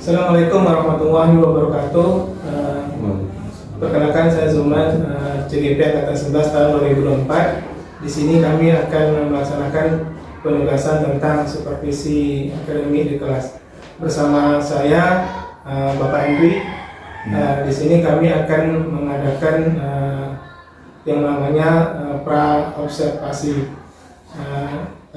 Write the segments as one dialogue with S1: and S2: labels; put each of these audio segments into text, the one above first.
S1: Assalamualaikum warahmatullahi wabarakatuh. Perkenalkan saya Zuman, CGP Angkatan 11 tahun 2024. Di sini kami akan melaksanakan penugasan tentang supervisi akademik di kelas. Bersama saya Bapak Henry. Di sini kami akan mengadakan yang namanya pra observasi.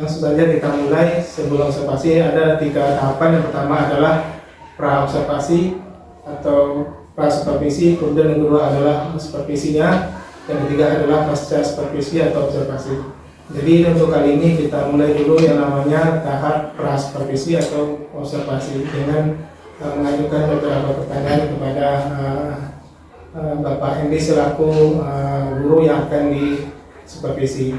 S1: Langsung saja kita mulai. Sebelum observasi ada 3 tahapan. Yang pertama adalah pra observasi atau pra supervisi, kemudian yang kedua adalah supervisinya, yang ketiga adalah pasca supervisi atau observasi. Jadi untuk kali ini kita mulai dulu yang namanya tahap pra supervisi atau observasi dengan mengajukan beberapa pertanyaan kepada Bapak Hendy selaku guru yang akan disupervisi.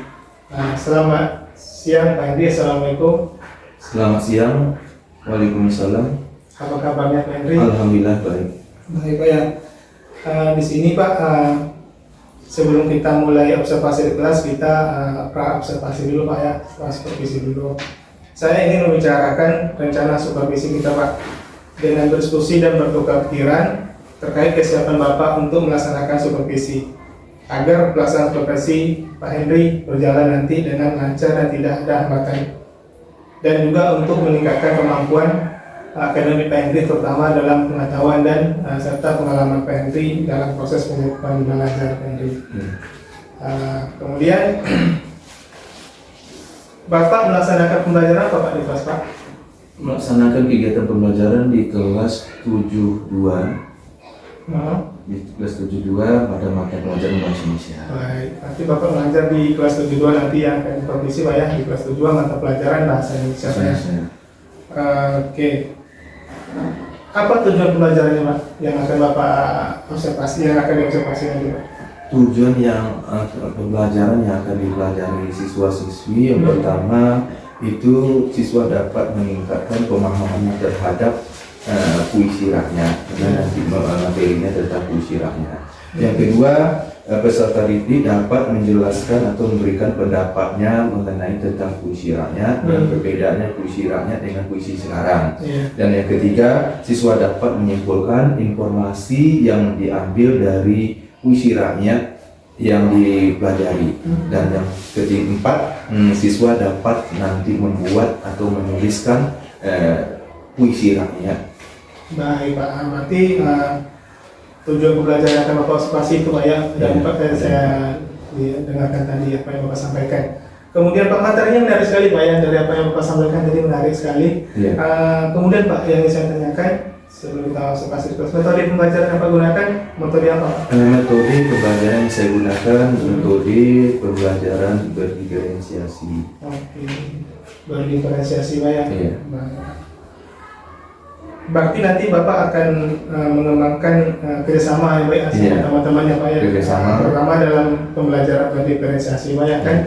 S1: Selamat siang Pak Hendy, Assalamualaikum.
S2: Selamat siang, Waalaikumsalam.
S1: Apa kabarnya Pak Henry?
S2: Alhamdulillah baik.
S1: Baik Pak ya. Di sini Pak, sebelum kita mulai observasi di kelas, kita pra observasi dulu Pak ya, pra supervisi dulu. Saya ingin membicarakan rencana supervisi kita Pak, dengan berdiskusi dan bertukar pikiran terkait kesiapan Bapak untuk melaksanakan supervisi, agar pelaksanaan supervisi Pak Henry berjalan nanti dengan lancar dan tidak ada hambatan, dan juga untuk meningkatkan kemampuan akademik Pak Henry terutama dalam pengetahuan dan serta pengalaman Pak Henry dalam proses pembelajaran Pak Henry. Kemudian Bapak melaksanakan pembelajaran apa Pak di kelas Pak?
S2: Melaksanakan kegiatan pembelajaran di kelas 72. Di kelas 72 pada mata pelajaran bahasa Indonesia.
S1: Baik, nanti Bapak mengajar di kelas 72 nanti yang akan diprovisi Pak ya, di kelas 72 mata pelajaran bahasa Indonesia Pak ya. Oke. Apa tujuan pembelajarannya Pak yang akan Bapak observasi, yang akan diobservasi nanti Pak?
S2: Tujuan yang pembelajaran yang akan dipelajari siswa-siswi yang pertama itu siswa dapat meningkatkan pemahamannya terhadap puisi rakyat, karena nanti materinya tentang puisi rakyat. Yang kedua, peserta didik dapat menjelaskan atau memberikan pendapatnya mengenai tentang puisi rakyat dan perbedaannya puisi rakyat dengan puisi sekarang. Dan yang ketiga, siswa dapat menyimpulkan informasi yang diambil dari puisi rakyat yang dipelajari. Dan yang keempat, siswa dapat nanti membuat atau menuliskan puisi rakyat.
S1: Baik Pak, berarti tujuan pembelajaran yang akan Bapak observasi itu Pak ya, yang saya dengarkan tadi apa yang Bapak sampaikan. Kemudian Pak, materinya menarik sekali Pak ya, dari apa yang Bapak sampaikan tadi menarik sekali. Kemudian Pak, yang saya tanyakan sebelum kita observasi terus, metode pembelajaran yang Bapak gunakan, metode apa Pak? Metode
S2: pembelajaran yang saya gunakan metode pembelajaran berdiferensiasi.
S1: Oke, berdiferensiasi Pak ya. Berarti nanti Bapak akan mengembangkan kerjasama yang baik dengan teman-teman ya Pak ya, terutama dalam pembelajaran berdiferensiasi Pak ya kan,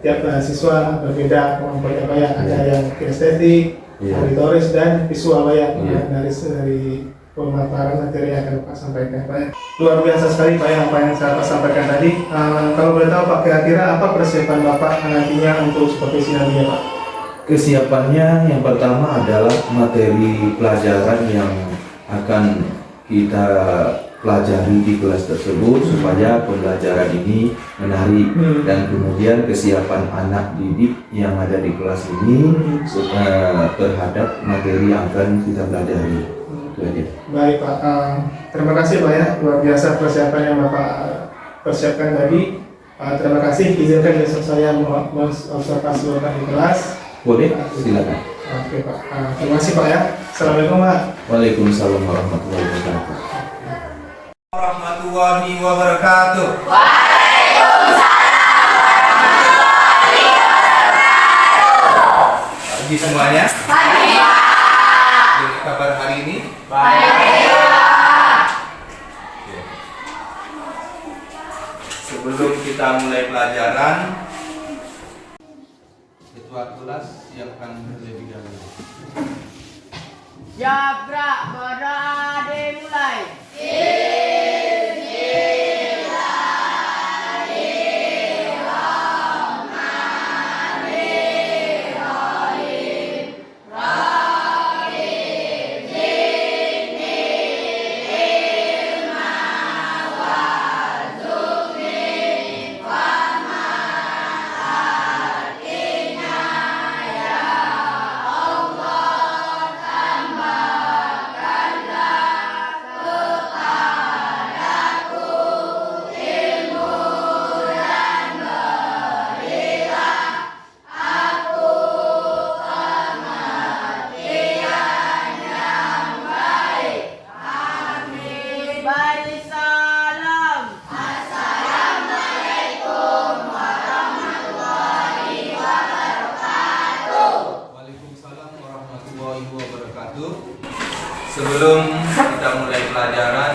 S1: tiap siswa berbeda kemampuannya Pak ya, ada yang kinestetik, auditoris dan visual Pak ya, dari pemaparan materi yang akan Bapak sampaikan Pak ya. Luar biasa sekali Pak ya apa yang saya sampaikan tadi. Kalau boleh tahu Pak, kira-kira apa persiapan Bapak nantinya untuk supervisi nantinya Pak?
S2: Kesiapannya yang pertama adalah materi pelajaran yang akan kita pelajari di kelas tersebut supaya pembelajaran ini menarik, dan kemudian kesiapan anak didik yang ada di kelas ini terhadap materi yang akan kita pelajari.
S1: Baik Pak, terima kasih Pak ya, luar biasa persiapan yang Bapak persiapkan tadi. Terima kasih, izinkan besok saya mengobservasi Bapak di kelas.
S2: Boleh, silakan.
S1: Oke Pak, terima kasih Pak ya. Assalamualaikum Pak.
S2: Waalaikumsalam warahmatullahi wabarakatuh.
S3: Warahmatullahi wabarakatuh. Pagi semuanya. Pagi. Jadi kabar hari ini? Baik. Sebelum kita mulai pelajaran, ketua kelas siapkan terlebih dahulu.
S4: Jabra, berade mulai.
S3: Sebelum kita mulai pelajaran,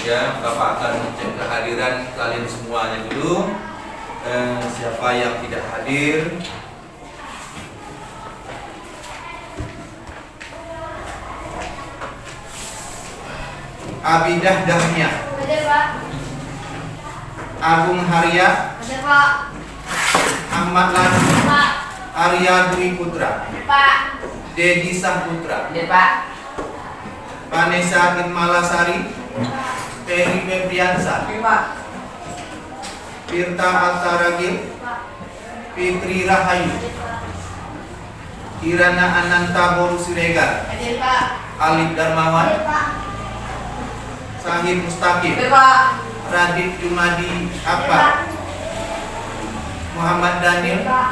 S3: ya, Bapak akan mengecek kehadiran kalian semuanya dulu. Siapa yang tidak hadir? Abidah Dahmia,
S4: Hadir Pak.
S3: Agung Haria,
S4: Hadir Pak.
S3: Ahmad Lanu,
S4: Pak.
S3: Arya Dwi Putra,
S4: Pak.
S3: Dedi Saputra,
S4: Hadir Pak.
S3: Vanessa Malasari, Peri Febriansa,
S4: Hadir Pak.
S3: Tirta Altaragil, Fitri Rahayu, Kirana Ananta Boru Siregar,
S4: Hadir Pak.
S3: Alif Darmawan,
S4: Hadir Pak.
S3: Sahib Mustaqim,
S4: Hadir Pak.
S3: Radit Jumadi Apa, Muhammad Daniel,
S4: Hadir Pak.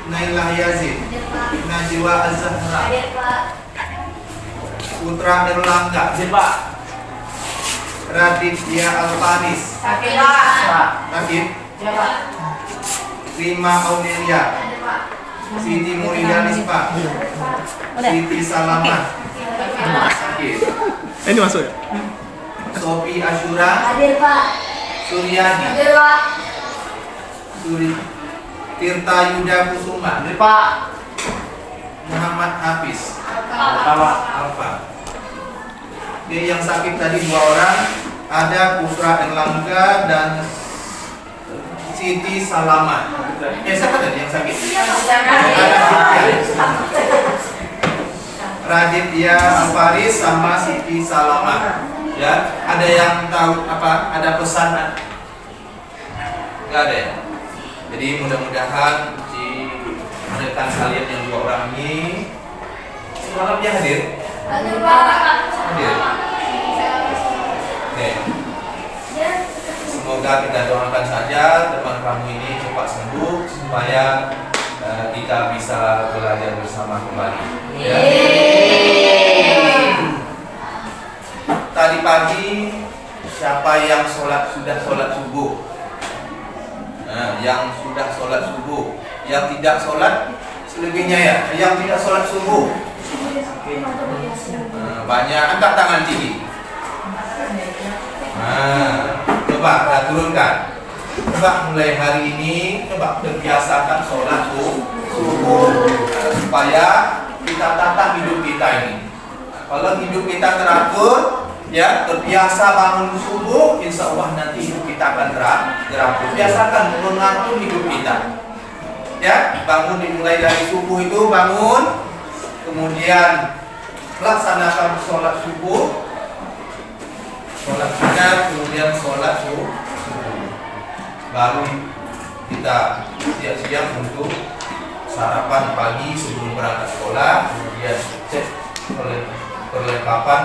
S3: Nailah Yazid,
S4: Hadir Pak.
S3: Najwa Az-Zahra,
S4: Hadir Pak.
S3: Putra Erlangga,
S4: Hadir Pak.
S3: Raditya Alfaris,
S4: Hadir Pak.
S3: Radit,
S4: Hadir Pak.
S3: Rima Audelia,
S4: Hadir Pak.
S3: Siti Muridanispa, Siti Salamat, Sakit,
S1: Ini masuk ya?
S3: Sofi Asyura,
S4: Hadir Pak.
S3: Suryadi,
S4: Hadir Pak.
S3: Tirta Yuda Kusuma,
S4: Hadir Pak.
S3: Muhammad Hafiz,
S4: Pak.
S3: Alfa. Oke, yang sakit tadi 2 orang, ada Putra Erlangga dan Siti Salamat. Siapa tadi yang sakit? Raditya Alfaris sama Siti Salamat. Ya, ada yang tahu apa? Ada pesan? Enggak ada ya? Jadi mudah-mudahan si rekan kalian yang 2 orang ini semangatnya hadir.
S4: Hadir Pak.
S3: Hadir. Oke. Semoga kita doakan saja teman kamu ini cepat sembuh supaya kita bisa belajar bersama kembali. Ya. Tadi pagi siapa yang sudah sholat subuh? Nah, yang sudah sholat subuh, yang tidak sholat selebihnya ya, yang tidak sholat subuh. Banyak, angkat tangan tinggi. Nah, coba kita turunkan. Coba mulai hari ini, coba terbiasakan sholat subuh supaya kita tata hidup kita ini. Kalau hidup kita teratur, ya terbiasa bangun subuh, insya Allah nanti hidup kita akan teratur. Biasakan mengatur hidup kita. Ya, bangun dimulai dari subuh itu bangun, kemudian laksanakan sholat subuh, sholat sunat, kemudian sholat subuh. Baru kita siap-siap untuk sarapan pagi sebelum berangkat sekolah, kemudian cek perlengkapan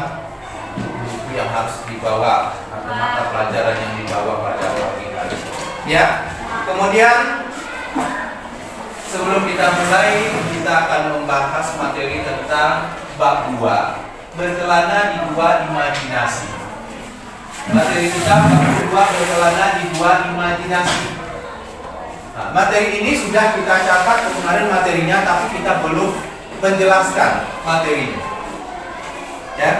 S3: buku yang harus dibawa atau mata pelajaran yang dibawa pada pagi hari. Ya, kemudian sebelum kita mulai, kita akan membahas materi tentang bab 2, berkelana di 2 imajinasi. Materi kita bab 2, berkelana di 2 imajinasi. Nah, materi ini sudah kita catat kemarin materinya, tapi kita belum menjelaskan materinya. Ya.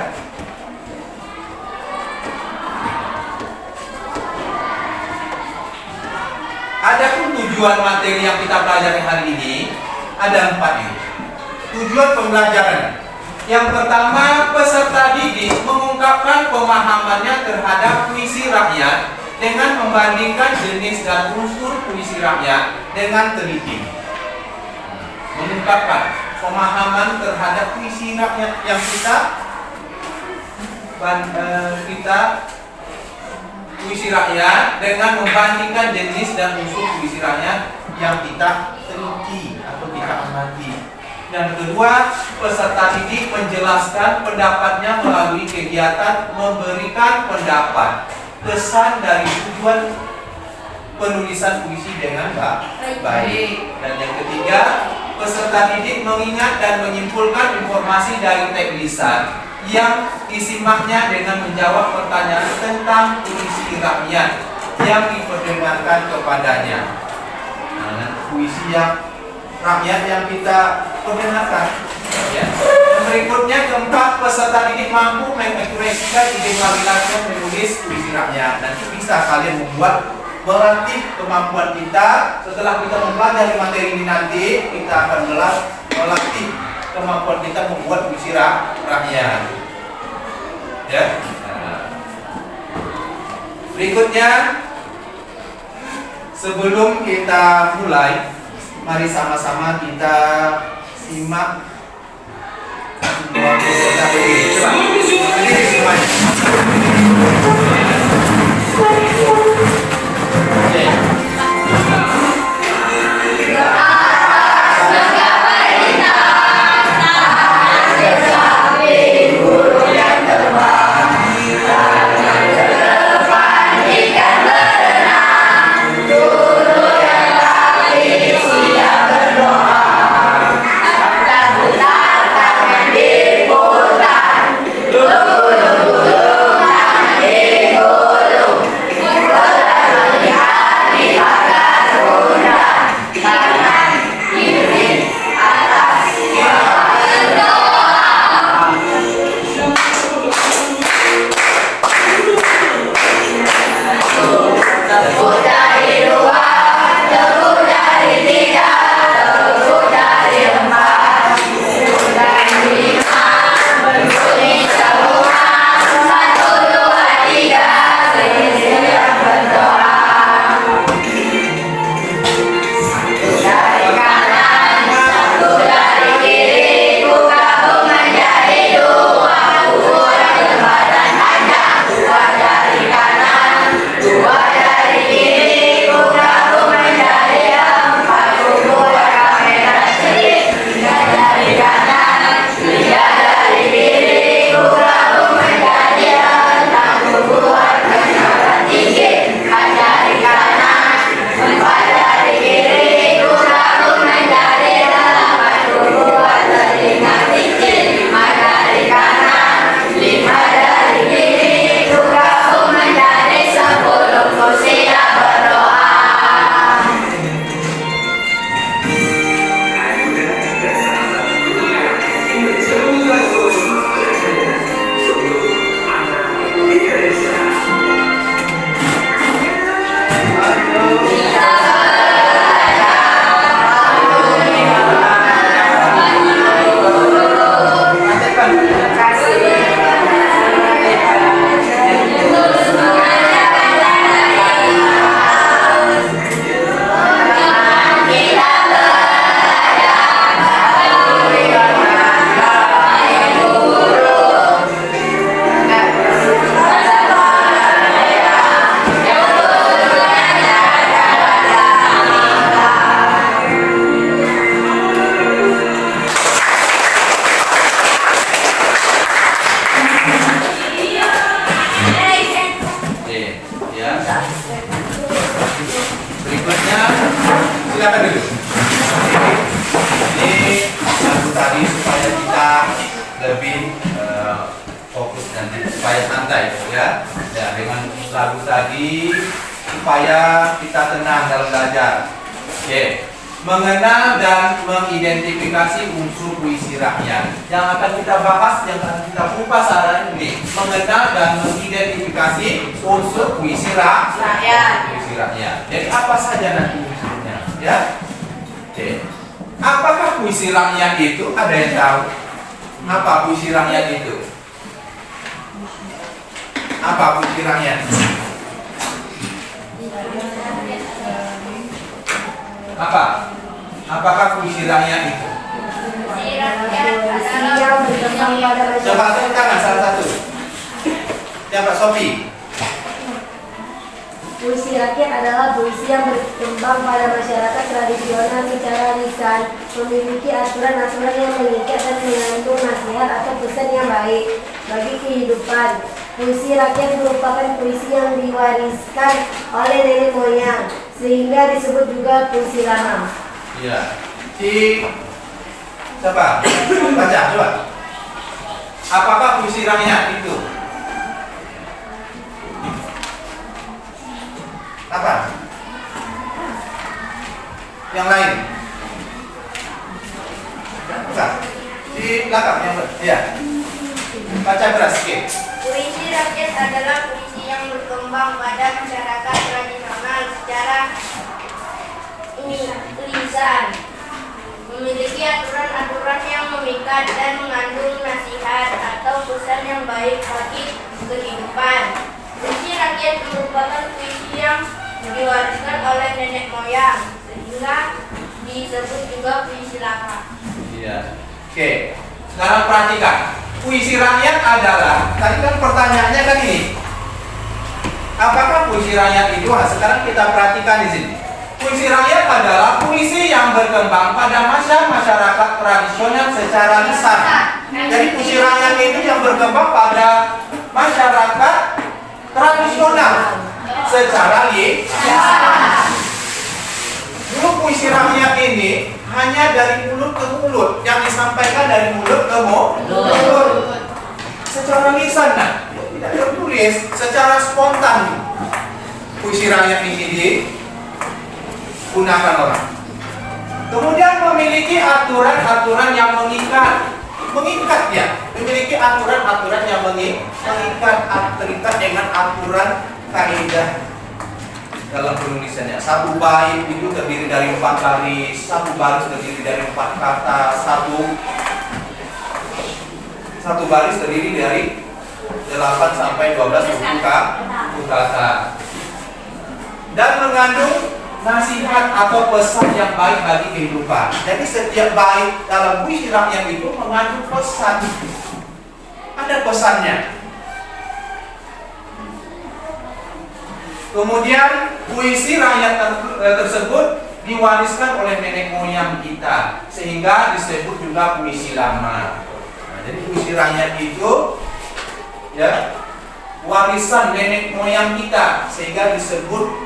S3: Adapun tujuan materi yang kita pelajari hari ini ada 4 ini. Tujuan pembelajaran. Yang pertama, peserta didik mengungkapkan pemahamannya terhadap puisi rakyat dengan membandingkan jenis dan unsur puisi rakyat dengan teliti. Mengungkapkan pemahaman terhadap puisi rakyat yang kita puisi rakyat dengan membandingkan jenis dan unsur puisi rakyat yang kita teliti atau kita amati. Yang kedua, peserta didik menjelaskan pendapatnya melalui kegiatan memberikan pendapat, pesan dari tujuan penulisan puisi dengan baik. Dan yang ketiga, peserta didik mengingat dan menyimpulkan informasi dari teks lisan yang disimaknya dengan menjawab pertanyaan tentang puisi rakyat yang diperdengarkan kepadanya. Nah, puisi yang rakyat yang kita perdengarkan. Ya. Berikutnya, keempat, peserta didik mampu mengekspresikan ide imajinasi menulis puisi rakyat. Nanti bisa kalian melatih kemampuan kita. Setelah kita mempelajari materi ini nanti, kita akan melatih kemampuan kita membuat puisi rakyat. Ya. Nah. Berikutnya, sebelum kita mulai, mari sama-sama kita simak dua peserta berdiri. Coba berdiri semuanya. Oke. Berikutnya silakan dulu. Ini lagu tadi supaya kita lebih fokus nanti, supaya santai ya. Ya, dengan lagu tadi supaya kita tenang dalam belajar. Oke. Mengenal dan mengidentifikasi unsur puisi rakyat. Yang akan kita bahas, yang akan kita kupas hari ini, mengenal dan mengidentifikasi unsur puisi rakyat. Puisi rakyat. Jadi apa saja nanti unsurnya? Ya. Oke. Apakah puisi rakyat itu? Ada yang tahu? Apa puisi rakyat itu? Apa puisi rakyat? Apa? Apakah puisi rakyat itu? Coba tepuk tangan salah satu. Siapa? Sofi.
S5: Puisi rakyat adalah puisi yang berkembang pada masyarakat tradisional secara lisan, memiliki aturan-aturan yang mengikat dan mengandung nasihat atau pesan yang baik bagi kehidupan. Puisi rakyat merupakan puisi yang diwariskan oleh nenek moyang, sehingga disebut juga puisi lama.
S3: Iya. Siapa? Baca coba. Apakah puisi rakyat itu? Apa? Yang lain? Bukan. Di belakang yang iya. Baca keras sikit.
S4: Puisi rakyat adalah puisi yang berkembang pada masyarakat tradisional secara lisan, memiliki aturan-aturan yang memikat dan mengandung nasihat atau pesan yang baik bagi kehidupan. Puisi rakyat merupakan puisi yang diwariskan oleh nenek moyang, sehingga disebut juga puisi lama.
S3: Iya. Oke. Sekarang perhatikan. Puisi rakyat adalah, tadi kan pertanyaannya kan ini. Apakah puisi rakyat itu? Nah, sekarang kita perhatikan di sini. Puisi rakyat adalah puisi yang berkembang pada masyarakat tradisional secara lisan. Jadi puisi rakyat itu yang berkembang pada masyarakat tradisional secara lisan. Dulu puisi rakyat ini hanya dari mulut ke mulut, yang disampaikan dari mulut ke mulut, secara lisan, nah, tidak tertulis, secara spontan. Puisi rakyat ini digunakan orang. Kemudian memiliki aturan-aturan yang mengikat ya, memiliki aturan-aturan yang terikat dengan aturan kaidah dalam penulisannya. Satu bait itu terdiri dari 4 baris, satu baris terdiri dari 4 kata, satu baris terdiri dari 8 sampai 12 kata, dan mengandung nasihat atau pesan yang baik bagi kehidupan. Jadi setiap bait dalam puisi rakyat itu mengandung pesan, ada pesannya. Kemudian puisi rakyat tersebut diwariskan oleh nenek moyang kita, sehingga disebut juga puisi lama. Nah, jadi puisi rakyat itu ya warisan nenek moyang kita, sehingga disebut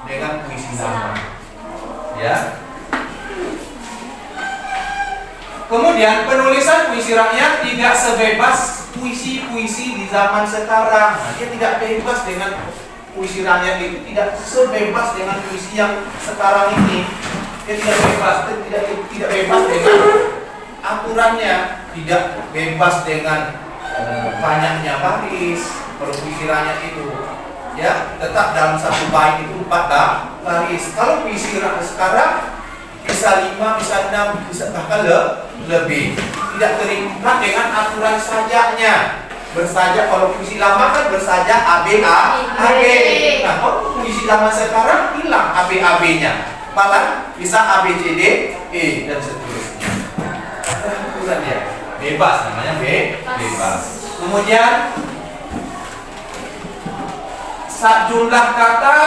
S3: dengan puisi lama. Ya. Kemudian penulisan puisi rakyat tidak sebebas puisi-puisi di zaman sekarang. Nah, dia tidak bebas dengan puisi rakyat itu, tidak sebebas dengan puisi yang sekarang ini. Dia tidak bebas dengan aturannya, tidak bebas dengan banyaknya baris. Kalau puisi rakyat itu, ya, tetap dalam satu bait itu 4 baris. Kalau puisi rakyat sekarang bisa 5, bisa 6, bisa bahkan lebih. Tidak terikat dengan aturan sajaknya. Bersajak, kalau puisi lama kan bersajak AB. Nah, kalau puisi lama sekarang hilang AB-nya, malah bisa ABCD E dan seterusnya. Aturan dia bebas, namanya bebas. Kemudian jumlah kata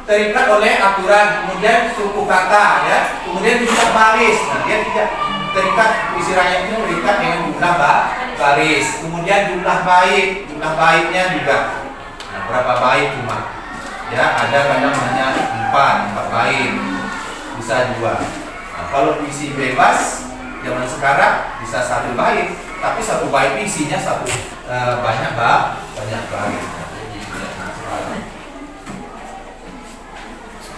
S3: terikat oleh aturan, kemudian suku kata, ya, kemudian jumlah baris. Nah, dia tidak terikat, puisi rakyat itu terikat dengan jumlah baris, kemudian jumlah baitnya juga. Nah, berapa bait cuma? Ya, ada kadang hanya 4 bait, bisa 2. Nah, kalau puisi bebas zaman sekarang bisa 1 bait, tapi 1 bait isinya banyak bait.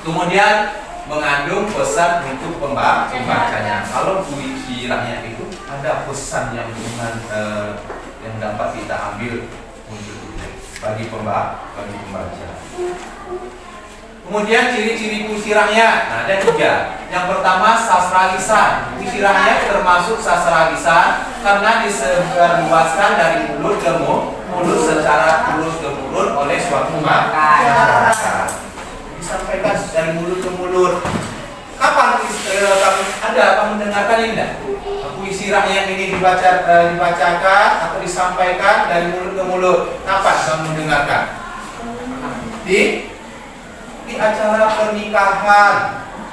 S3: Kemudian mengandung pesan untuk pembacanya. Kalau puisi rakyat itu ada pesan yang dapat kita ambil untuk bagi pembaca. Kemudian ciri-ciri puisi rakyat, nah, ada 3. Yang pertama, sastra lisan. Puisi rakyat termasuk sastra lisan karena disebarluaskan dari mulut ke mulut secara turun-temurun oleh suatu masyarakat. Disampaikan dari mulut ke mulut. Kapan kamu mendengarkan ini enggak? Puisi rakyat ini dibacakan atau disampaikan dari mulut ke mulut. Kapan kamu mendengarkan? Di acara pernikahan.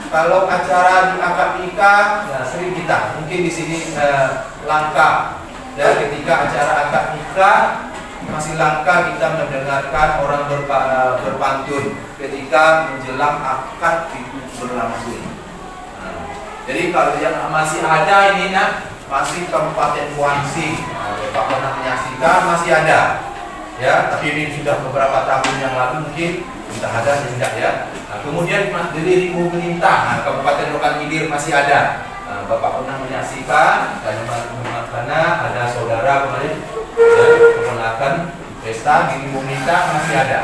S3: Kalau acara di akad nikah, ya sering kita. Mungkin di sini langka. Ya, ketika acara akad nikah masih langka kita mendengarkan orang berpantun ketika menjelang akad itu berlangsung. Nah, jadi kalau yang masih ada ini, masih Kabupaten Guangxi, Bapak pernah menyaksikan, masih ada. Ya, tapi ini sudah beberapa tahun yang lalu mungkin sudah ada tidak ya. Nah, kemudian Deli Pemerintah, Kabupaten Rokan Hilir masih ada. Bapak pernah menyaksikan dan saudara kemarin ya, keponakan pesta gini mau minta masih ada.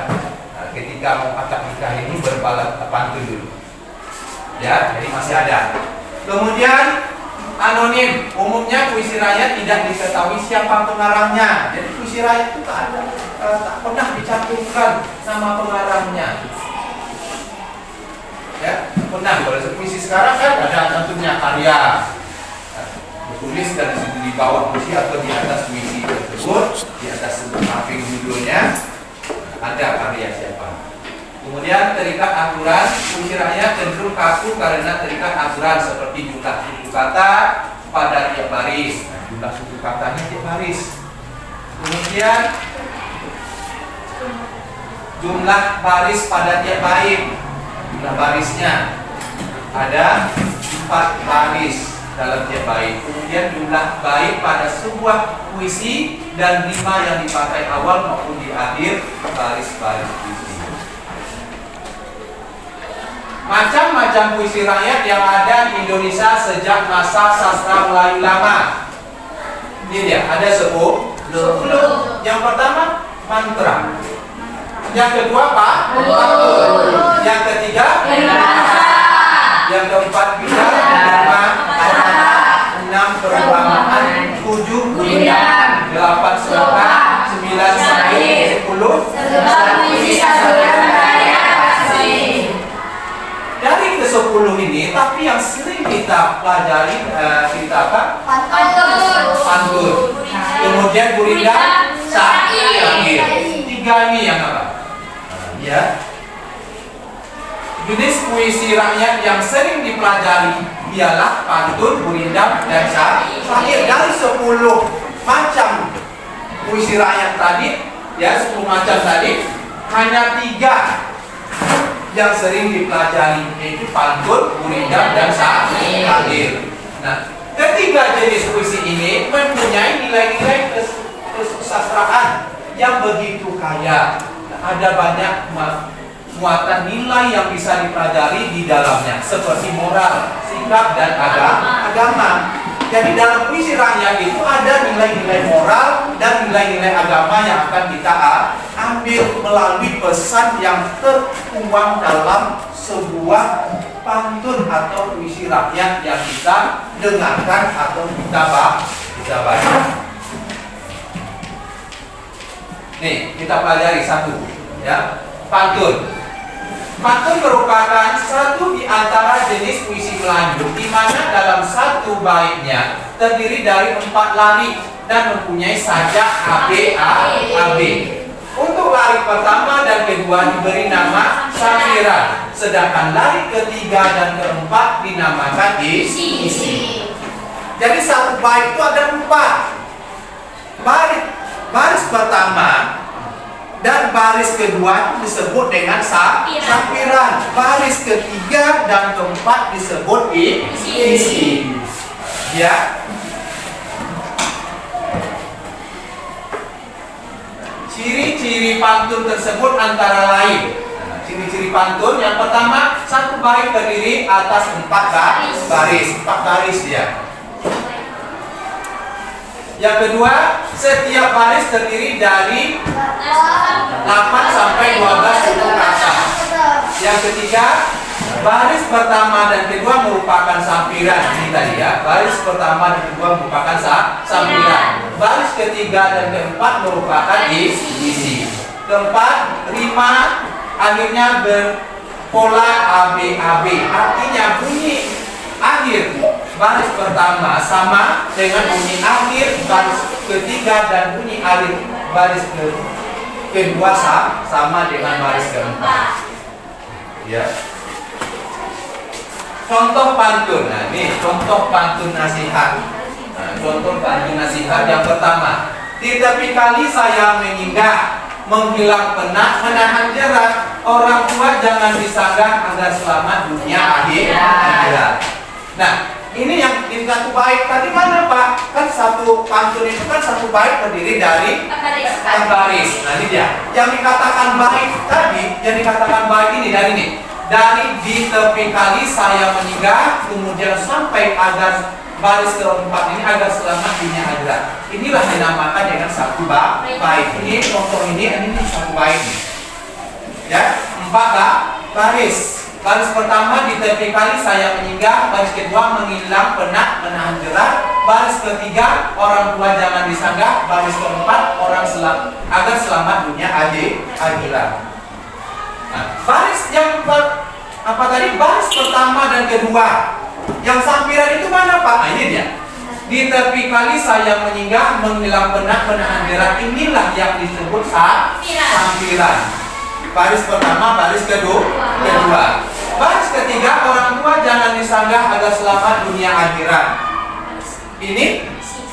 S3: Nah, ketika mau akad nikah ini berbalat pantun dulu. Ya, jadi masih ada. Kemudian anonim, umumnya puisi rakyat tidak diketahui siapa pengarangnya. Jadi puisi rakyat itu tak pernah dicantumkan sama pengarangnya. Ya, pernah. Kalau puisi sekarang kan ada cantumnya karya, tulis dan di bawah puisi atau di atas puisi tersebut, di atas samping judulnya ada karya siapa. Kemudian terikat aturan, puisi rakyat cenderung kaku karena terikat aturan seperti jumlah suku kata pada tiap baris. Nah, jumlah suku katanya tiap baris. Kemudian jumlah baris pada tiap bait. Jumlah barisnya ada 4 baris dalam tiap bait. Kemudian jumlah bait pada sebuah puisi dan 5 yang dipakai awal maupun di akhir baris-baris puisi. Macam-macam puisi rakyat yang ada di Indonesia sejak masa sastra Melayu lama. Ini dia, ada 10. Yang pertama mantra. Yang kedua apa? Pantun. Yang ketiga yang keempat bisa. 5 6 perumpamaan, 7 guyon, 8 slogan, 9 syair, 10 dari ke-10 ini, tapi yang sering kita pelajari kita apa? Pantun. Kemudian gurindam, syair. 3 ini yang apa? Ya. Jenis puisi rakyat yang sering dipelajari ialah pantun, gurindam, dan syair. Dari 10 macam puisi rakyat tadi, ya 10 macam tadi, hanya 3 yang sering dipelajari, yaitu pantun, gurindam, dan syair. Nah, ketiga jenis puisi ini mempunyai nilai-nilai kesusastraan yang begitu kaya. Nah, ada banyak muatan nilai yang bisa dipelajari di dalamnya, seperti moral, sikap, dan agama. Jadi dalam puisi rakyat itu ada nilai-nilai moral dan nilai-nilai agama yang akan kita ambil melalui pesan yang tertuang dalam sebuah pantun atau puisi rakyat yang kita dengarkan atau kita baca. Nih, kita pelajari satu, ya. Pantun. Pantun merupakan satu di antara jenis puisi Melayu di mana dalam satu baitnya terdiri dari 4 lari dan mempunyai sajak AB. Untuk lari pertama dan kedua diberi nama sampiran, sedangkan lari ketiga dan keempat dinamakan isi. Jadi satu bait itu ada 4. Baris pertama dan baris kedua disebut dengan sampiran. Baris ketiga dan keempat disebut isi. Ya. Ciri-ciri pantun tersebut antara lain. Ciri-ciri pantun yang pertama, satu bait terdiri atas 4 baris. 4 baris dia. Yang kedua, setiap baris terdiri dari 8 sampai 12 suku kata. Yang ketiga, baris pertama dan kedua merupakan sampiran. Ini tadi ya, baris pertama dan kedua merupakan sampiran. Baris ketiga dan keempat merupakan isi. Keempat, rima akhirnya berpola AB. Artinya bunyi akhir baris pertama sama dengan bunyi akhir baris ketiga dan bunyi akhir baris kedua sama dengan baris keempat. Ya. Contoh pantun. Nah, ini contoh pantun nasihat. Contoh pantun nasihat yang pertama. Di tepi kali saya mengindah, menghilang penat, menahan jerat. Orang tua jangan disanggah agar selamat dunia akhirat. Nah, ini yang di satu bait tadi mana Pak? Kan satu pantun itu kan satu bait terdiri dari 4 baris. Nah ini dia. Yang dikatakan bait tadi, yang dikatakan bait ini dari di tepi kali saya meninggal, kemudian sampai agar baris keempat ini agar selamat dunia akhirat. Inilah dinamakan dengan satu bait. Ini contoh ini satu bait. Ya, 4 baris. Baris pertama di tepi kali saya menyinggah, baris kedua menghilang penat menahan jerat, baris ketiga orang tua jangan disanggah, baris keempat orang agar selamat dunia akhirat. Nah, baris yang baris pertama dan kedua yang sampiran itu mana Pak? Nah, ini dia. Di tepi kali saya menyinggah, menghilang penat menahan jerat, inilah yang disebut sampiran. Baris pertama, baris kedua. Baris ketiga, orang tua jangan disanggah agar selamat dunia akhirat. Ini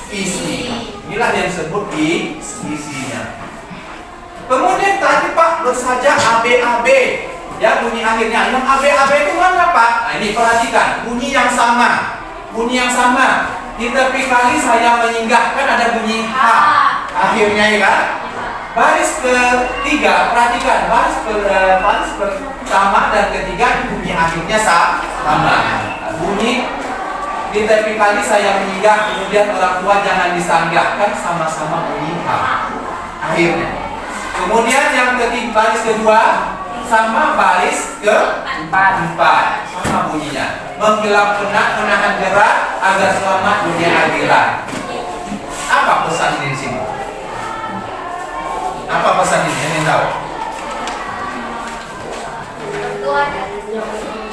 S3: isi. Inilah yang disebut isinya. Kemudian tadi Pak bersaja ABAB. Ya, bunyi akhirnya. Yang ABAB itu mana Pak? Nah, ini perhatikan, bunyi yang sama. Di tepi kali saya menyinggah, kan ada bunyi H akhirnya ya kan? Baris ketiga, perhatikan, baris pertama dan ketiga bunyi akhirnya sama. Bunyi di tepi kali saya menyinggah, kemudian orang tua jangan disanggah, kan sama-sama bunyi H akhirnya. Kemudian yang ketiga, baris kedua sama baris keempat sama bunyinya. Menghilang penat menahan jerat agar selamat dunia akhirat. Apa pesan di sini? Apa pesan ini? Yang tahu?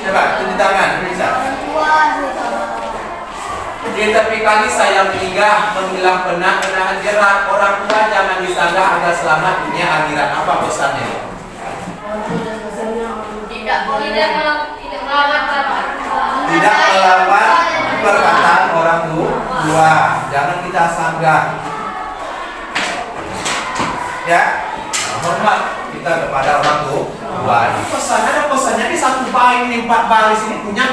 S3: Coba tunjuk tangan, bisa. Di tepi kali saya menyinggah, menghilang penat menahan jerat, orang tua jangan disanggah agar selamat dunia akhirat. Apa pesannya?
S4: Tidak melawan
S3: perkataan orang tua. Jangan kita sanggah. Ya, hormat kita kepada orang tua. Ini pesannya di satu bait ini, 4 baris ini punya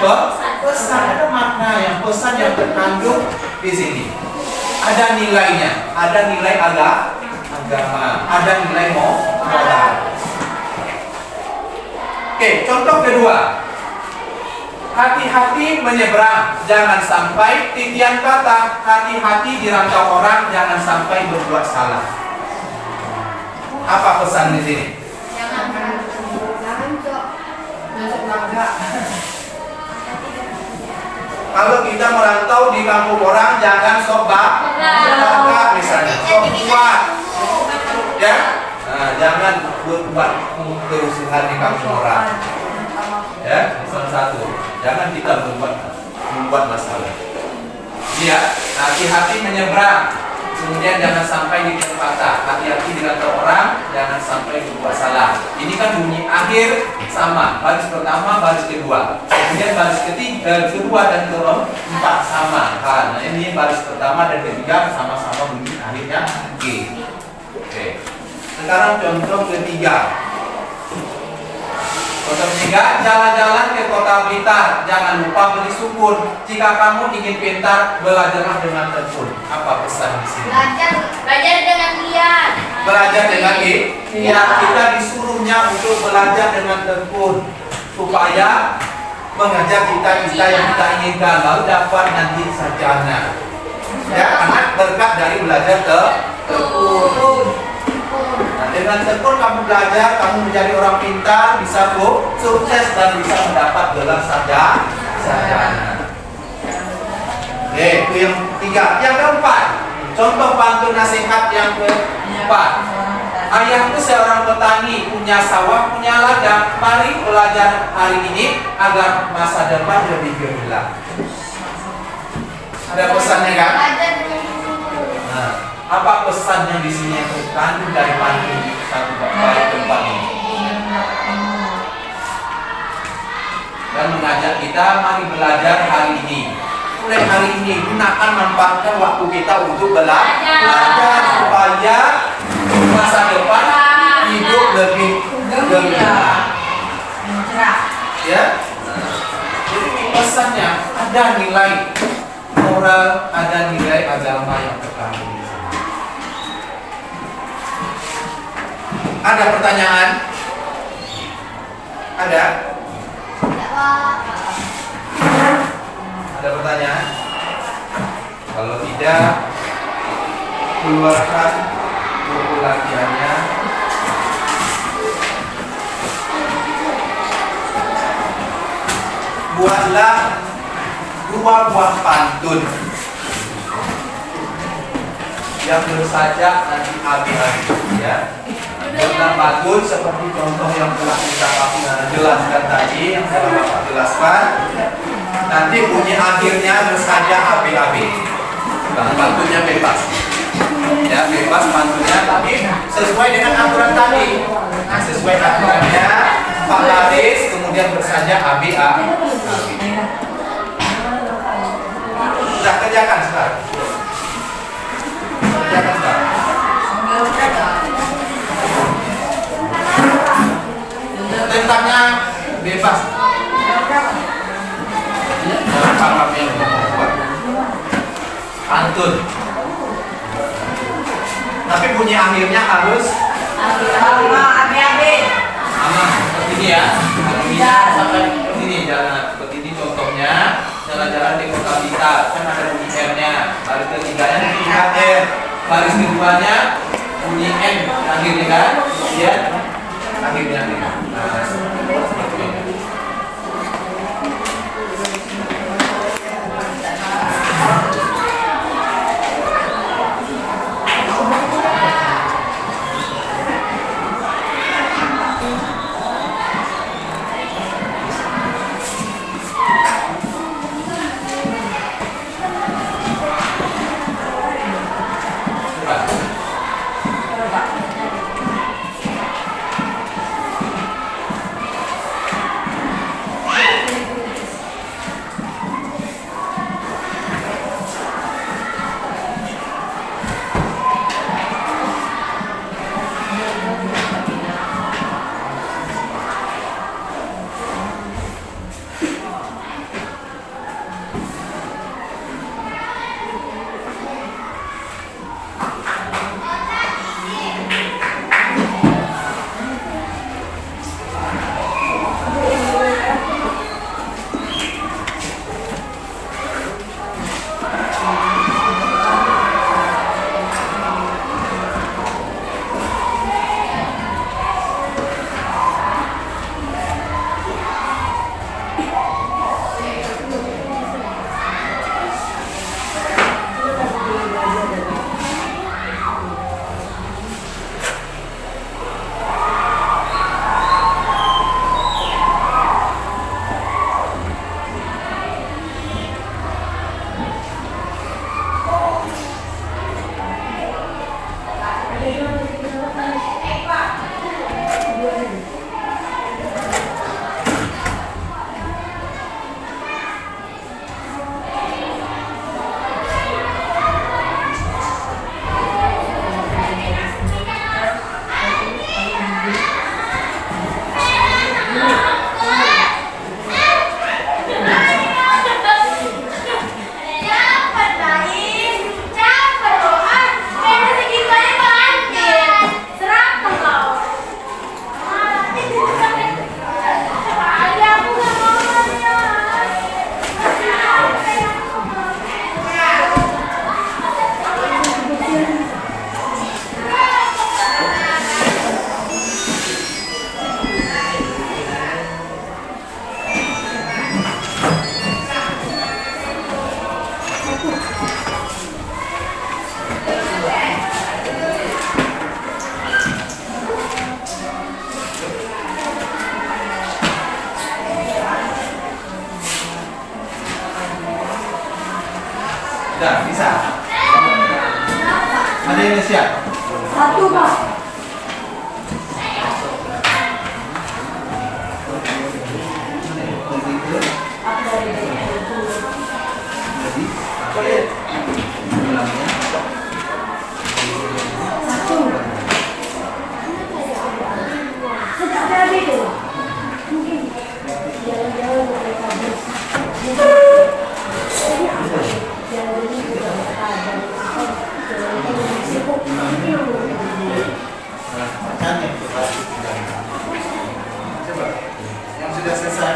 S3: pesan, ada makna yang pesan yang terkandung di sini. Ada nilainya, ada nilai agama, ada nilai moral. Oke, contoh kedua. Hati-hati menyeberang, jangan sampai titian kata. Hati-hati dirantau orang, jangan sampai berbuat salah. Apa pesan di sini?
S4: Jangan
S3: Kalau kita merantau di kampung orang, jangan sok bangga misalnya, sok kuat. Ya, nah, jangan buat kerusuhan di kampung orang. Ya, salah satu. Jangan kita membuat masalah. Ya, hati-hati menyeberang. Kemudian jangan sampai di tempat. Hati-hati dirantau orang, jangan sampai berbuat salah. Ini kan bunyi akhir sama. Baris pertama, baris kedua. Kemudian baris kedua dan keempat sama. Nah, ini baris pertama dan ketiga sama-sama bunyi akhirnya G. Oke. Sekarang contoh ketiga. Contoh ketiga, jalan-jalan ke kota Blitar, jangan lupa beli sukun. Jika kamu ingin pintar, belajarlah dengan tekun. Apa pesan di sini?
S4: belajar dengan giat.
S3: Belajar dengan giat. Kita disuruhnya untuk belajar dengan tekun supaya mengajar kita yang kita inginkan, lalu dapat nanti sarjana. Ya, anak berkat dari belajar tekun. Nah, dengan tekun kamu belajar, kamu menjadi orang pintar, bisa sukses dan bisa mendapat gelar sarjana. Oke, itu yang ketiga. Yang keempat, contoh pantun nasihat yang keempat. Ayahku seorang petani, punya sawah, punya ladang. Mari belajar hari ini agar masa depan lebih gemilang. Ada pesannya kan? Nah, apa pesan yang di sini yang terkandung dari pantun satu bait keempat ini? Dan mengajak kita mari belajar hari ini. Mulai hari ini gunakan, manfaatkan waktu kita untuk belajar supaya masa depan hidup lebih gemilang. Ya. Jadi pesannya ada nilai moral, ada nilai agama yang terkandung. Ada pertanyaan? Ada? Ada pertanyaan? Kalau tidak, keluarkan buku latihannya. Buatlah 2 buah pantun yang bersajak nanti habis-habis ya. Buatlah pantun seperti contoh yang telah kita jelaskan tadi, yang telah Bapak jelaskan. Nanti bunyi akhirnya bersajak habis-habis. Pantunnya bebas. Ya, bebas pantunnya, tapi sesuai dengan aturan tadi. Nah, sesuai aturannya, Pak Laris kemudian bersajak habis-habis. Sudah kerjakan sekarang. Kerjakan sekarang. Tentangnya bebas. Paham yang membuat pantun. Tapi bunyi akhirnya harus
S5: Abi-abi.
S3: aman seperti ini ya. Akhirnya sampai seperti ini, jangan seperti ini contohnya. Jalan-jalan di kota Blitar kan ada bunyi R-nya. Baris ketiganya bunyi R. Baris keduanya bunyi N akhirnya kan. Kemudian akhirnya seperti ini. Sudah, bisa. Ada yang siap?
S5: 1, Pak.
S3: Coba. Yang sudah selesai.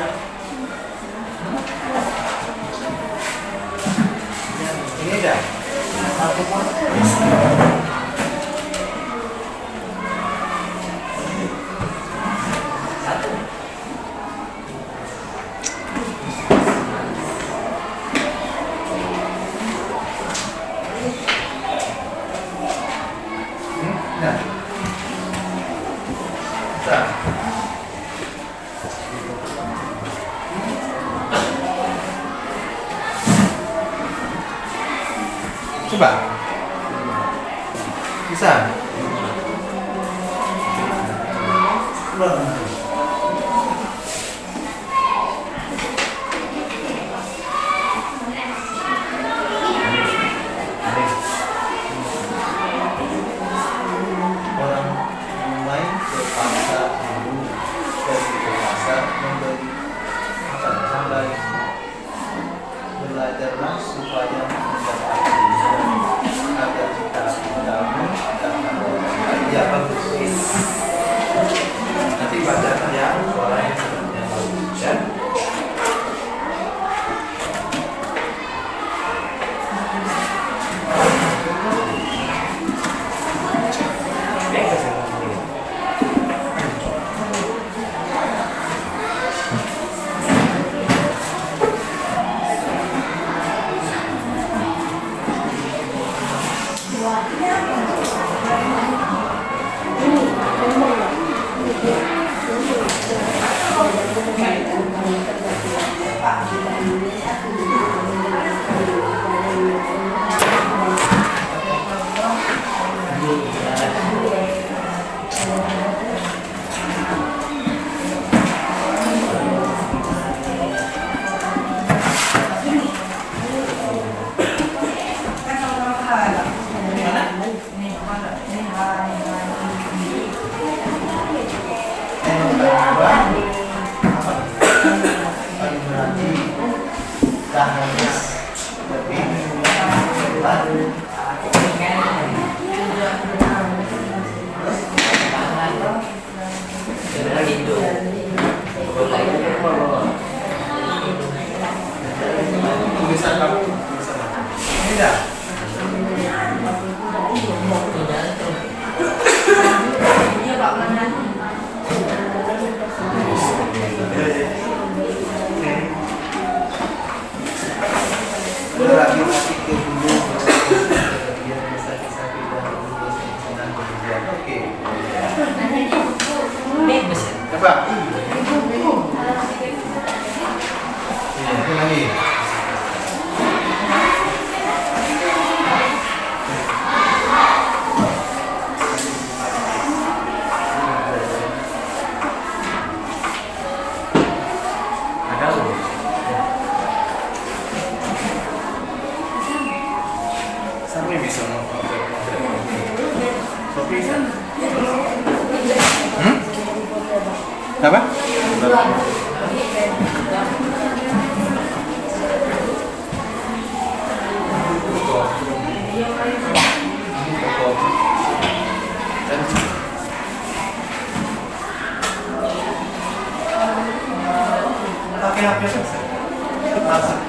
S3: Nah. Bisa. Coba. Bisa. Orang main ke pasar dulu, pergi ke pasar membeli makan lain. Belajarlah supaya mendapat ilmu agar kita berdamai dan ya bagus. Nanti bacakan ya suaranya yang bagus ya. Tulisan kamu tidak. Lagi-lagi ke dulu biar bisa sakit dan senang kemudian. Oke. Coba. Ini lagi. Sampai bisa apa? Pakai HP saja. Masuk.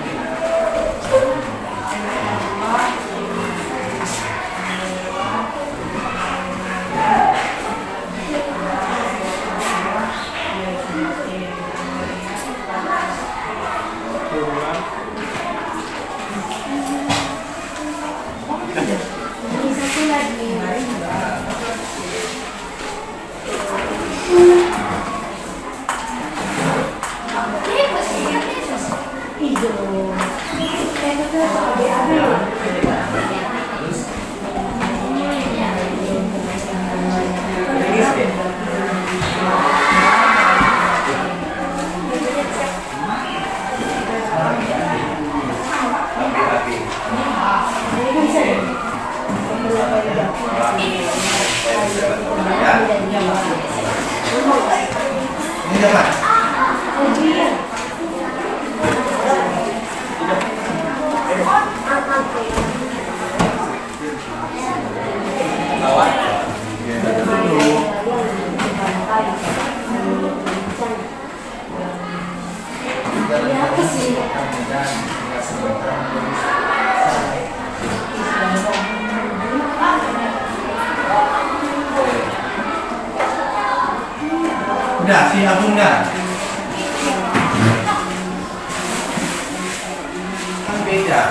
S3: Ini dapat. Lawan. Bunda, siap Bunda. Kan beda.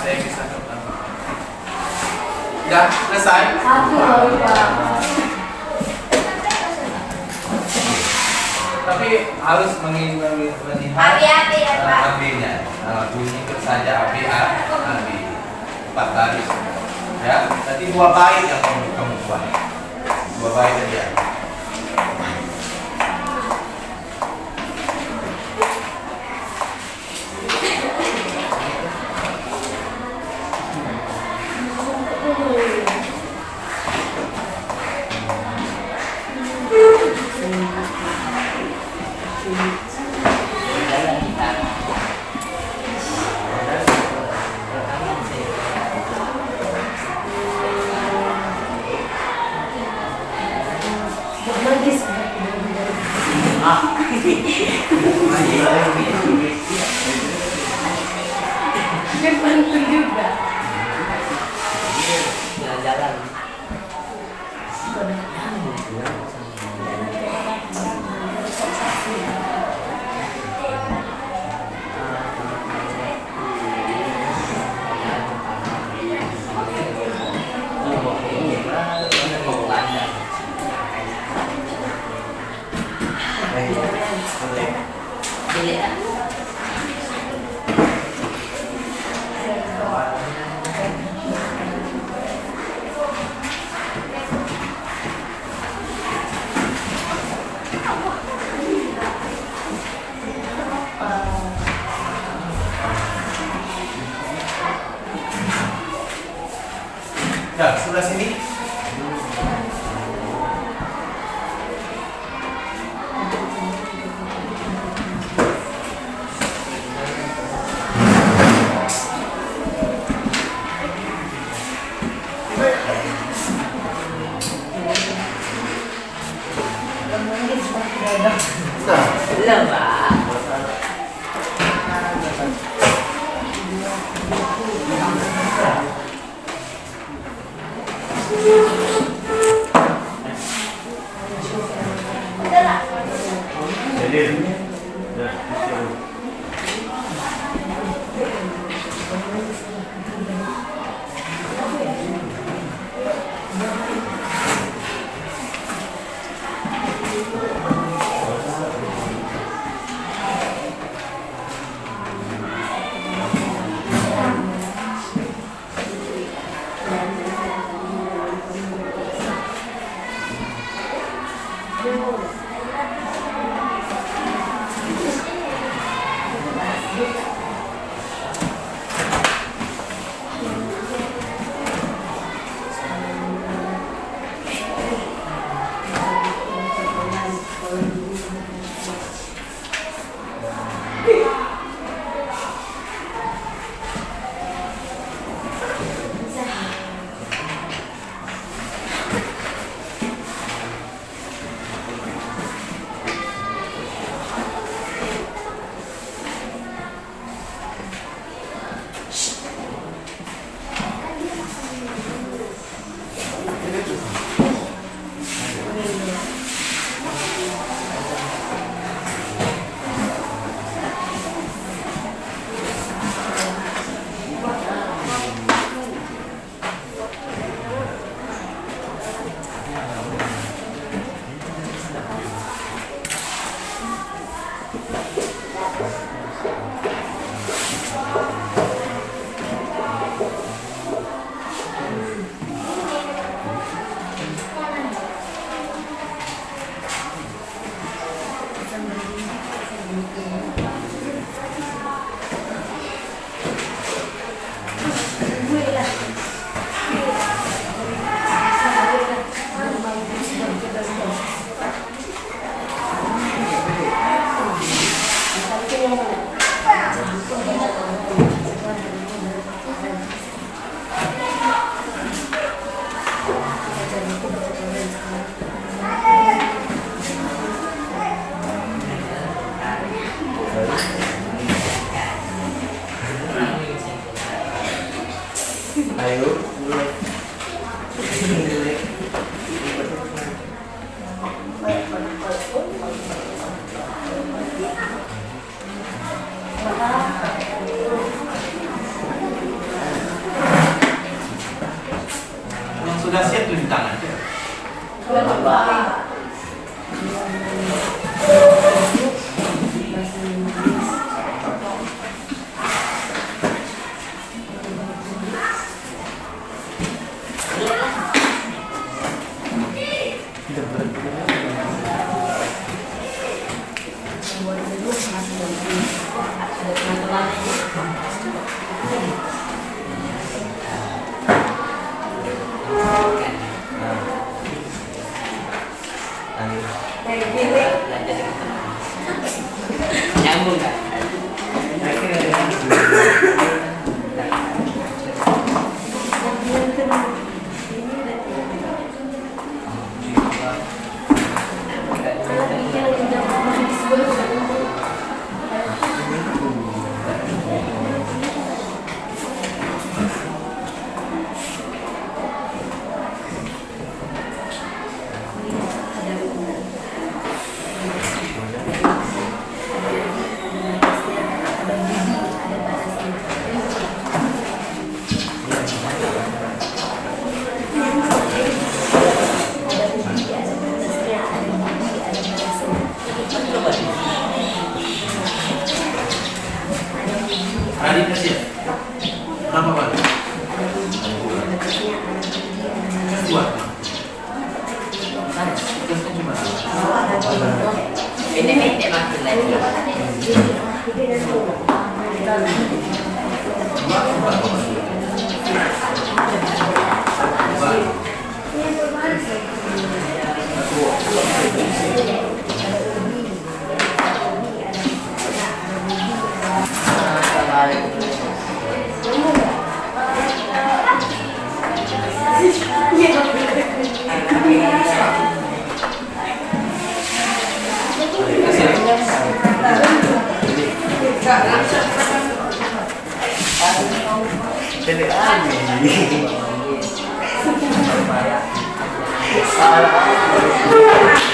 S3: Saya bisa ketemu. Udah selesai?
S5: Satu baru Pak.
S3: Tapi harus melihat
S4: Abi-abi ya Pak.
S3: AB-nya. Bunyi saja AB. 4 baris. Ya, nanti 2 bait yang kamu buat. 2 bait aja.
S5: Magis. Dia pantun juga.
S6: Jalan-jalan.
S3: Ya, sebelah sini.
S5: Magis Pak.
S6: Belum, Pak. Ayo, mulai.
S3: Yang sudah siap tunjuk tangan.
S6: Nyambung kan?
S3: Radit siap. Nama Pak? Kuat. Terusnya gimana?
S6: Pendek-pendek makin lagi.
S3: Salam.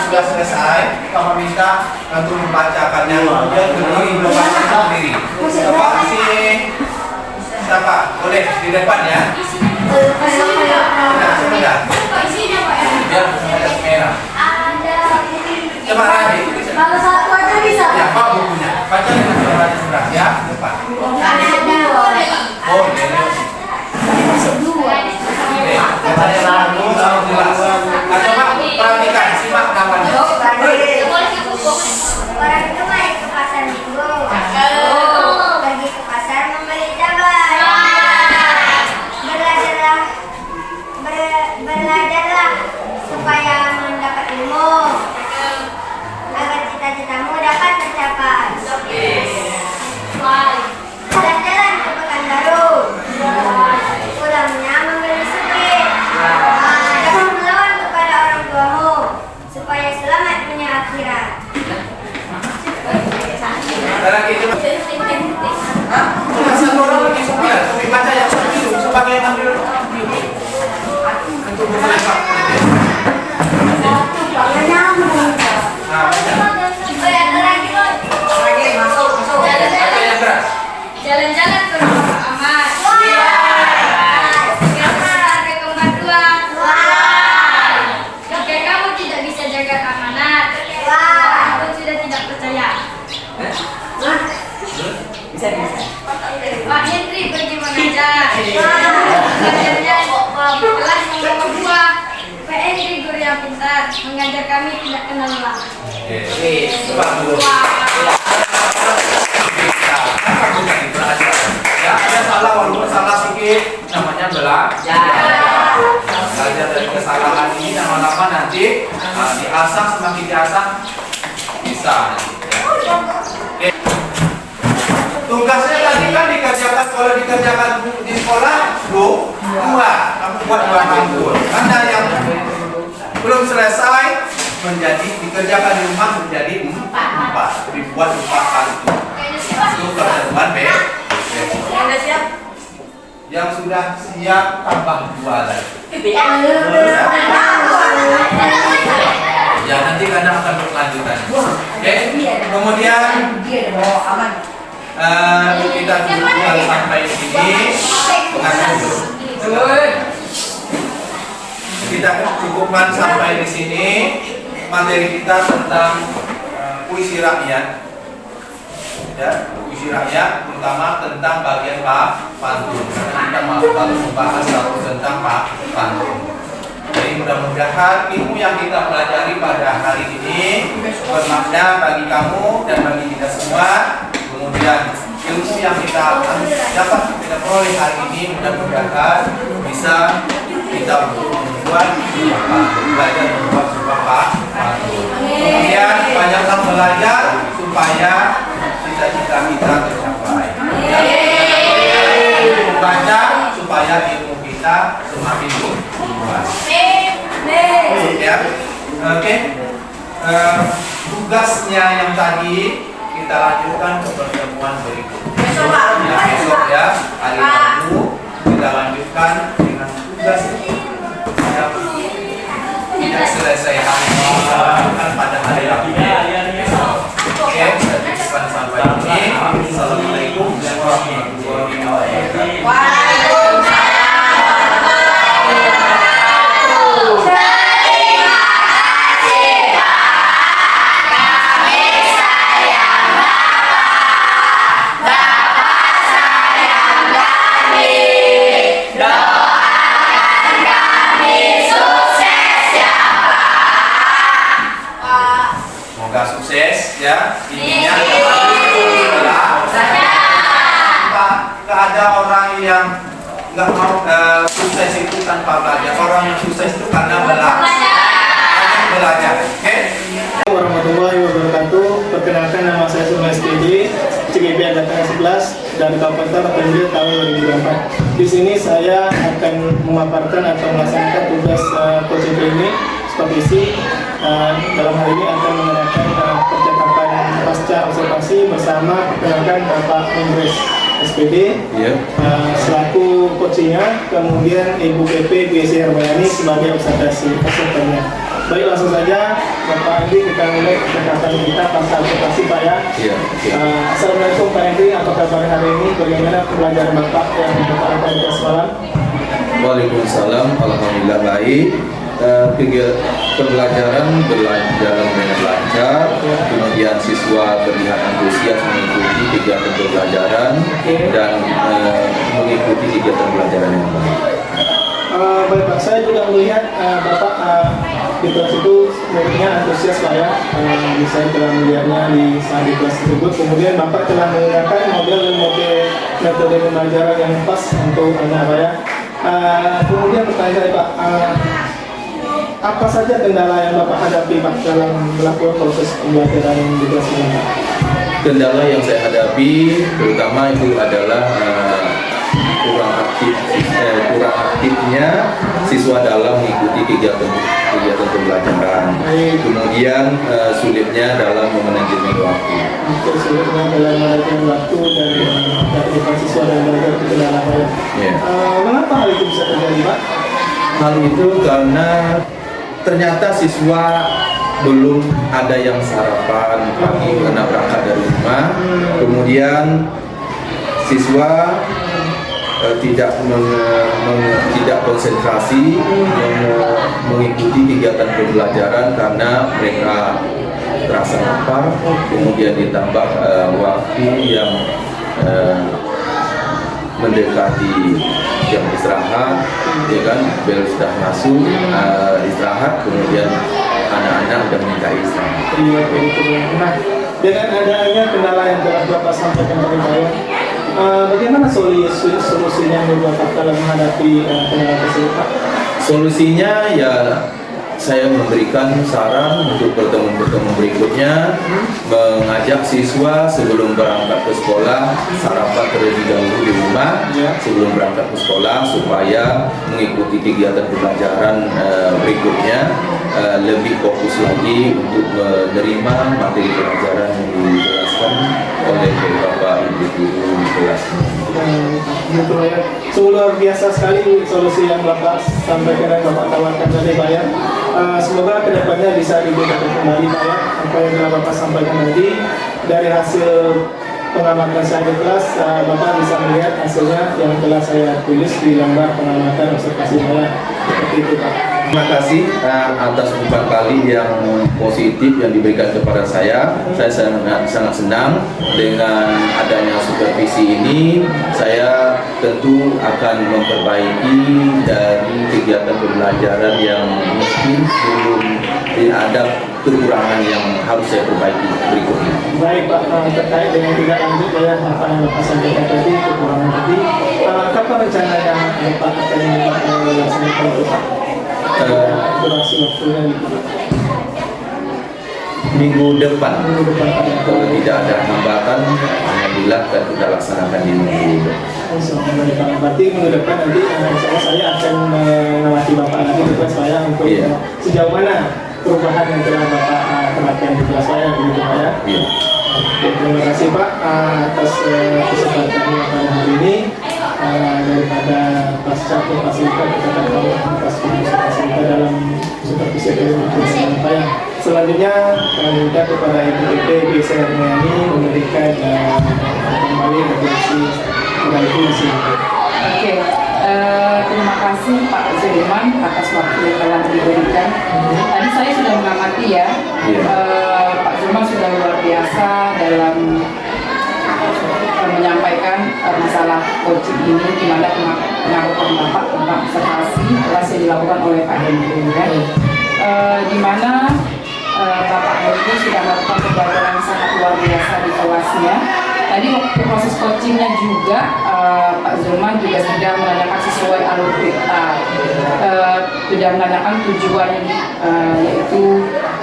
S3: sudah selesai, Bapak minta untuk membacakannya kemudian berdiri membaca sendiri. Bapak siapa? Boleh di depan ya. Nah, sudah. Biar ada merah. Coba lagi.
S5: Kalau satu aja bisa.
S3: Ya, Pak bukunya. Baca dengan suara jelas ya, depan. Oh, ini. Oke, baca lagu sama jelas. Nah, coba perhatikan, simak namanya.
S4: Orang itu main ke pasar minggu. Pergi ke pasar membeli cabai. Belajarlah supaya mendapat ilmu agar cita-citamu dapat tercapai. Jalan-jalan ke Pekanbaru. Pulangnya membeli supir. Jangan melawan kepada orang tuamu supaya selamat dunia akhirat.
S3: Lagi coba. Hah? Satu orang lagi supir, tapi baca yang dulu sebagai ambil untuk buku lengkap. Nah, baca yang keras.
S4: Jalan-jalan ke rumah Ahmad. Sampai ke Madua. Jika kamu tidak bisa jaga amanat, aku sudah tidak percaya.
S6: Bisa.
S4: Pak Hendri pergi mengajar. Belajarnya kelas nomor 2. Pak Hendri guru yang pintar, mengajar kami tidak kenal lelah.
S3: Oke, coba dulu. Ya, ada salah walaupun salah sedikit, namanya belajar. Belajar dari kesalahan ini lama-lama nanti diasah, semakin diasah bisa. Oke. Tugasnya tadi kan dikerjakan, kalau dikerjakan di sekolah, dua, kamu buat 2 pantun. Karena yang belum selesai dikerjakan di rumah menjadi 4, dibuat 4 pantun. Itu pertemuan yang sudah siap tambah 2 lagi. Ya nanti karena akan berkelanjutan. Oke. Kemudian kita cukupkan sampai di sini. Kita cukupkan sampai di sini materi kita tentang puisi rakyat. Ya, puisi rakyat terutama tentang bagian pantun. Kita baru membahas satu tentang pantun. Jadi mudah-mudahan ilmu yang kita pelajari pada hari ini bermakna bagi kamu dan bagi kita semua. Kemudian ilmu yang kita dapat kita peroleh hari ini mudah-mudahan bisa kita membuat belajar membuat sebuah pantun. Kemudian banyaklah belajar supaya cita-cita kita tercapai. Membaca supaya ilmu kita semakin luas. Ya, oke. Tugasnya yang tadi kita lanjutkan ke pertemuan berikutnya. Besok ya, hari Rabu kita lanjutkan dengan tugas yang tidak selesai hari ini pada hari Rabu. Oke, saya cukupkan sampai ini. Assalamualaikum warahmatullahi wabarakatuh. Sukses ya, intinya adalah ada orang yang nggak mau sukses itu tanpa belajar. Orang yang sukses itu karena belajar. Oke?
S1: Warahmatullahi wabarakatuh. Perkenalkan, nama saya Surma SPD, CGP Angkatan 11 dari Kabupaten Tenggara tahun 2024. Di sini saya akan memaparkan atau melaksanakan tugas PCP ini supervisi. Dalam hal ini akan mengadakan percakapan pasca observasi bersama perkenalkan Bapak Indres SPD selaku coachnya, kemudian Ibu PP Bu Yesi Hermayani sebagai observasinya. Baik, langsung saja Bapak Henry, kita mulai pendekatan kita pasal vokasi Pak ya.
S2: Iya.
S1: Assalamualaikum Pak Henry, apa kabar hari ini? Bagaimana pembelajaran Bapak yang Bapak lakukan di kelas malam?
S2: Waalaikumsalam, alhamdulillah baik. Pembelajaran berjalan dengan lancar, kemudian siswa terlihat antusias mengikuti kegiatan pembelajaran dan mengikuti kegiatan pembelajaran yang baik.
S1: Baik Pak, saya juga melihat Bapak di kelas itu muridnya antusias Pak ya. Saya telah melihatnya di saat di kelas tersebut. Kemudian Bapak telah menggunakan model metode pembelajaran yang pas untuk anak Pak ya. Kemudian pertanyaan saya Pak, apa saja kendala yang Bapak hadapi Pak dalam melakukan proses pembelajaran di kelas ini Pak?
S2: Kendala yang saya hadapi terutama itu adalah kurang aktifnya siswa dalam mengikuti kegiatan pembelajaran. Kemudian sulitnya dalam memanajemen waktu.
S1: Sulitnya dalam memanajemen waktu dan keaktifan siswa dalam belajar itu kendala Pak ya. Mengapa hal itu bisa terjadi Pak?
S2: Hal itu karena ternyata siswa belum ada yang sarapan pagi karena berangkat dari rumah. Kemudian siswa tidak konsentrasi mengikuti kegiatan pembelajaran karena mereka terasa lapar. Kemudian ditambah waktu yang mendekati jam istirahat, ya kan, bel sudah masuk, istirahat, kemudian anak-anak sudah minta istirahat.
S1: Iya, begitu. Nah, dengan adanya kendala yang telah Bapak sampaikan tadi saya, bagaimana solusinya menurut Bapak dalam menghadapi kendala tersebut Pak?
S2: Solusinya ya saya memberikan saran untuk pertemuan-pertemuan berikutnya, mengajak siswa sebelum berangkat ke sekolah sarapan terlebih dahulu di rumah sebelum berangkat ke sekolah supaya mengikuti kegiatan pembelajaran berikutnya lebih fokus lagi untuk menerima materi pelajaran yang dijelaskan oleh Bapak Ibu guru di kelas.
S1: Betul ya. Luar biasa sekali solusi yang Bapak sampaikan dan Bapak tawarkan tadi Pak ya. Semoga kedepannya bisa digunakan kembali Pak ya. Apa yang telah Bapak sampaikan tadi dari hasil pengamatan saya di kelas, Bapak bisa melihat hasilnya yang telah saya tulis di lembar pengamatan observasi saya. Seperti itu Pak.
S2: Terima kasih atas umpan balik yang positif yang diberikan kepada saya. Saya sangat senang dengan adanya supervisi ini. Saya tentu akan memperbaiki dari kegiatan pembelajaran yang mungkin belum ada kekurangan yang harus saya perbaiki berikutnya.
S1: Baik Pak, terkait dengan tidak lanjut ya apa yang Bapak sampaikan tadi, kekurangan tadi, kapan rencananya Bapak akan melaksanakan itu Pak? Durasi waktunya gitu Pak.
S2: Minggu depan
S1: Pak ya.
S2: kalau tidak ada hambatan, alhamdulillah kita laksanakan di minggu depan.
S1: Berarti minggu depan nanti saya akan mengawasi Bapak lagi di kelas saya untuk sejauh mana perubahan yang telah Bapak terapkan di kelas saya begitu Pak ya. Terima kasih Pak atas kesempatannya pada hari ini. Daripada pasca fasilitas kita akan tahu atas fasilitas dalam supervisi akademik Pak ya. Selanjutnya kami minta kepada Ibu DP bisa memberikan kembali refleksi kembali di sini.
S7: Oke, terima kasih Pak Zulaiman atas waktu yang telah diberikan. Tadi saya sudah mengamati ya, Pak Zulaiman sudah luar biasa dalam menyampaikan masalah coaching ini, di mana pengaruhan Bapak tentang observasi kelas yang dilakukan oleh Pak Henry ya. Di mana Bapak Henry sudah melakukan pembelajaran yang sangat luar biasa di kelasnya. Tadi waktu proses coachingnya juga Pak Zulman juga sudah menanyakan sesuai alur kita, sudah menanyakan tujuan yaitu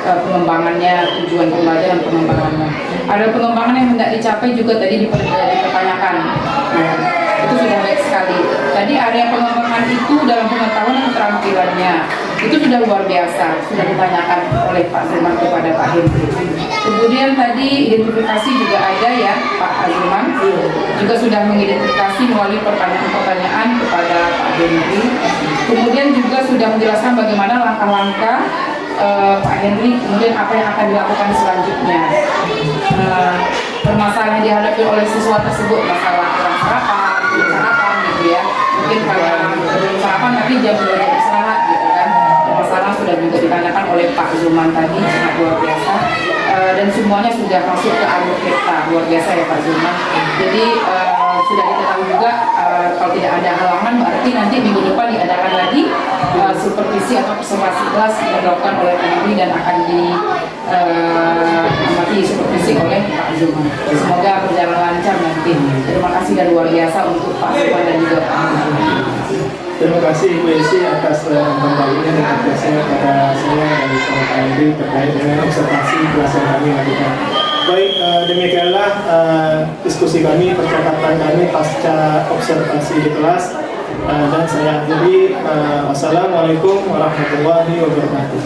S7: pengembangannya, tujuan pembelajaran pengembangannya. Ada pengembangan yang hendak dicapai juga tadi dipertanyakan. Itu sudah baik sekali. Tadi area pengembangan itu dalam pengetahuan dan keterampilannya itu sudah luar biasa, sudah ditanyakan oleh Pak Zulman kepada Pak Henry. Kemudian tadi identifikasi juga ada ya Pak Zulman, juga sudah mengidentifikasi melalui pertanyaan-pertanyaan kepada Pak Henry. Kemudian juga sudah menjelaskan bagaimana langkah-langkah Pak Henry kemudian apa yang akan dilakukan selanjutnya. Permasalahan yang dihadapi oleh siswa tersebut, masalah kurang sarapan gitu ya, mungkin karena belum sarapan tapi jam 2 istirahat gitu kan. Masalah sudah juga ditanyakan oleh Pak Zulman tadi, sangat luar biasa. Dan semuanya sudah masuk ke alur peta, luar biasa ya Pak Zulman. Jadi sudah diketahui juga kalau tidak ada halangan berarti nanti minggu depan diadakan lagi supervisi atau observasi kelas yang dilakukan oleh PNI dan akan diamati supervisi oleh Pak Zulman. Semoga berjalan lancar nanti. Terima kasih dan luar biasa untuk Pak Zulman dan juga Pak Zulman.
S1: Terima kasih Ibu Esi atas kembalinya dan apresiasinya kepada saya dan bersama Pak Henry terkait dengan observasi kelas yang kami lakukan. Baik, demikianlah diskusi kami, percakapan kami pasca observasi di kelas. Dan saya akhiri, wassalamualaikum warahmatullahi wabarakatuh.